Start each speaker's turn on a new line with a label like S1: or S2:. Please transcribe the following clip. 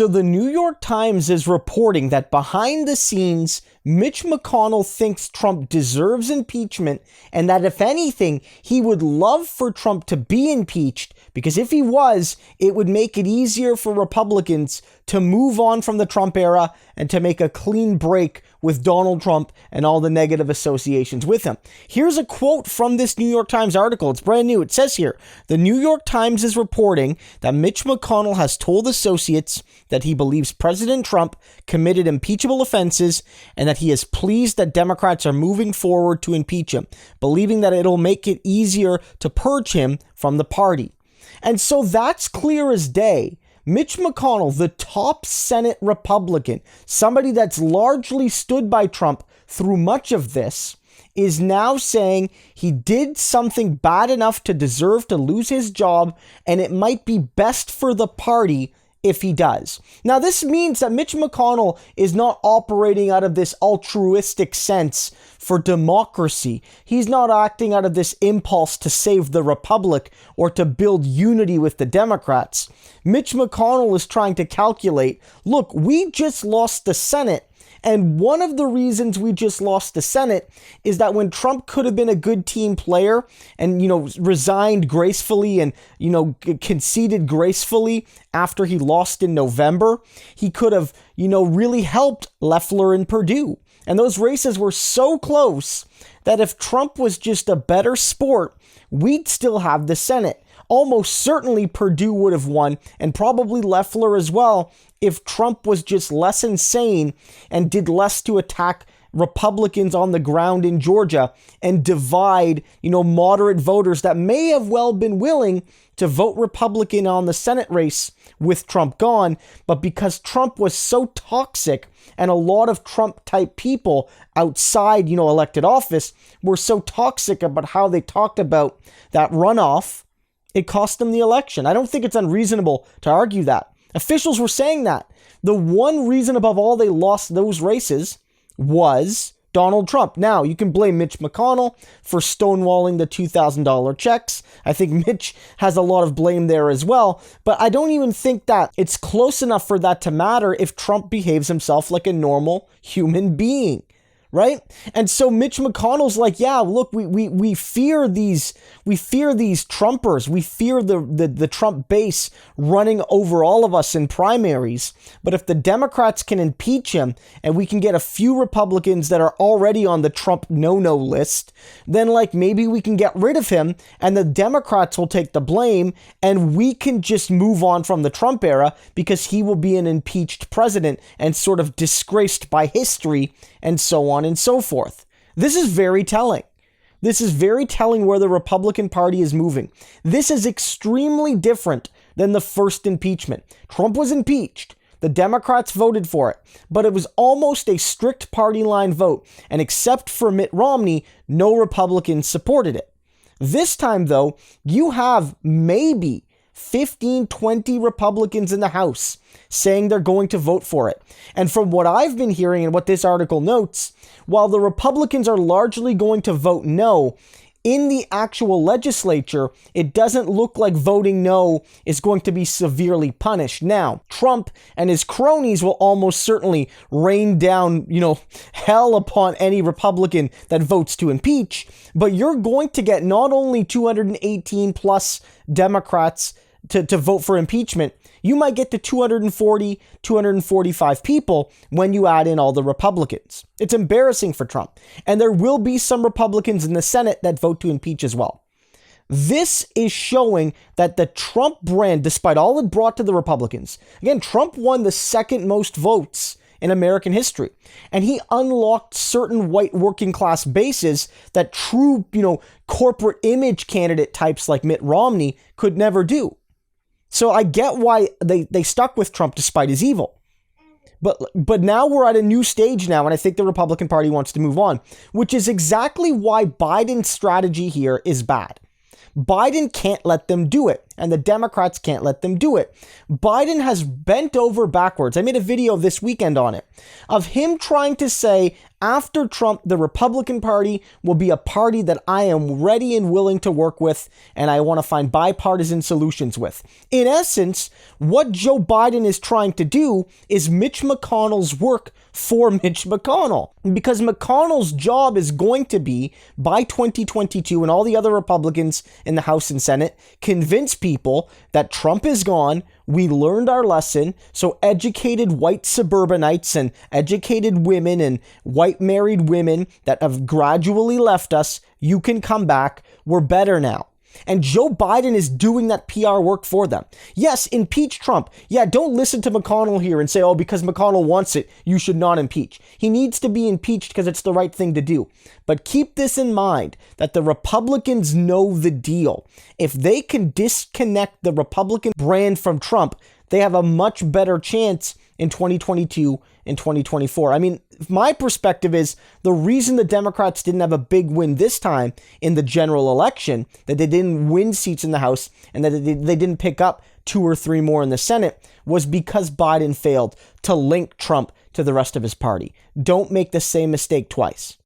S1: So the New York Times is reporting that behind the scenes, Mitch McConnell thinks Trump deserves impeachment, and that if anything, he would love for Trump to be impeached, because if he was, it would make it easier for Republicans to move on from the Trump era and to make a clean break with Donald Trump and all the negative associations with him. Here's a quote from this New York Times article. It's brand new. It says here, the New York Times is reporting that Mitch McConnell has told associates that he believes President Trump committed impeachable offenses and that he is pleased that Democrats are moving forward to impeach him, believing that it'll make it easier to purge him from the party. And so that's clear as day. Mitch McConnell, the top Senate Republican, somebody that's largely stood by Trump through much of this, is now saying he did something bad enough to deserve to lose his job, and it might be best for the party if he does. Now, this means that Mitch McConnell is not operating out of this altruistic sense for democracy. He's not acting out of this impulse to save the republic or to build unity with the Democrats. Mitch McConnell is trying to calculate, look, we just lost the Senate. And one of the reasons we just lost the Senate is that when Trump could have been a good team player and, resigned gracefully and, conceded gracefully after he lost in November, he could have, really helped Loeffler and Perdue. And those races were so close that if Trump was just a better sport, we'd still have the Senate. Almost certainly Perdue would have won, and probably Loeffler as well, if Trump was just less insane and did less to attack Republicans on the ground in Georgia and divide, moderate voters that may have well been willing to vote Republican on the Senate race with Trump gone. But because Trump was so toxic and a lot of Trump-type people outside, elected office were so toxic about how they talked about that runoff, it cost them the election. I don't think it's unreasonable to argue that. Officials were saying that. The one reason above all they lost those races was Donald Trump. Now, you can blame Mitch McConnell for stonewalling the $2,000 checks. I think Mitch has a lot of blame there as well. But I don't even think that it's close enough for that to matter if Trump behaves himself like a normal human being. Right? And so Mitch McConnell's like, yeah, look, we fear these Trumpers. We fear the Trump base running over all of us in primaries. But if the Democrats can impeach him and we can get a few Republicans that are already on the Trump no-no list, then maybe we can get rid of him and the Democrats will take the blame and we can just move on from the Trump era because he will be an impeached president and sort of disgraced by history and so on and so forth. This is very telling. This is very telling where the Republican Party is moving. This is extremely different than the first impeachment. Trump was impeached. The Democrats voted for it, but it was almost a strict party line vote, and except for Mitt Romney, no Republicans supported it. This time, though, you have maybe 15, 20 Republicans in the House saying they're going to vote for it. And from what I've been hearing and what this article notes, while the Republicans are largely going to vote no, in the actual legislature, it doesn't look like voting no is going to be severely punished. Now, Trump and his cronies will almost certainly rain down, hell upon any Republican that votes to impeach, but you're going to get not only 218 plus Democrats to vote for impeachment, you might get to 240, 245 people when you add in all the Republicans. It's embarrassing for Trump. And there will be some Republicans in the Senate that vote to impeach as well. This is showing that the Trump brand, despite all it brought to the Republicans, again, Trump won the second most votes in American history. And he unlocked certain white working class bases that true, corporate image candidate types like Mitt Romney could never do. So I get why they stuck with Trump despite his evil. But now we're at a new stage now, and I think the Republican Party wants to move on, which is exactly why Biden's strategy here is bad. Biden can't let them do it. and the Democrats can't let them do it. Biden has bent over backwards. I made a video this weekend on it, of him trying to say, after Trump, the Republican Party will be a party that I am ready and willing to work with, and I want to find bipartisan solutions with. In essence, what Joe Biden is trying to do is Mitch McConnell's work for Mitch McConnell. Because McConnell's job is going to be, by 2022, and all the other Republicans in the House and Senate, convince people that Trump is gone, we learned our lesson, so educated white suburbanites and educated women and white married women that have gradually left us, you can come back, we're better now. And Joe Biden is doing that PR work for them. Yes, impeach Trump. Yeah, don't listen to McConnell here and say, oh, because McConnell wants it, you should not impeach. He needs to be impeached because it's the right thing to do. But keep this in mind, that the Republicans know the deal. If they can disconnect the Republican brand from Trump, they have a much better chance in 2022 and 2024. I mean, my perspective is the reason the Democrats didn't have a big win this time in the general election, that they didn't win seats in the House and that they didn't pick up 2 or 3 more in the Senate, was because Biden failed to link Trump to the rest of his party. Don't make the same mistake twice.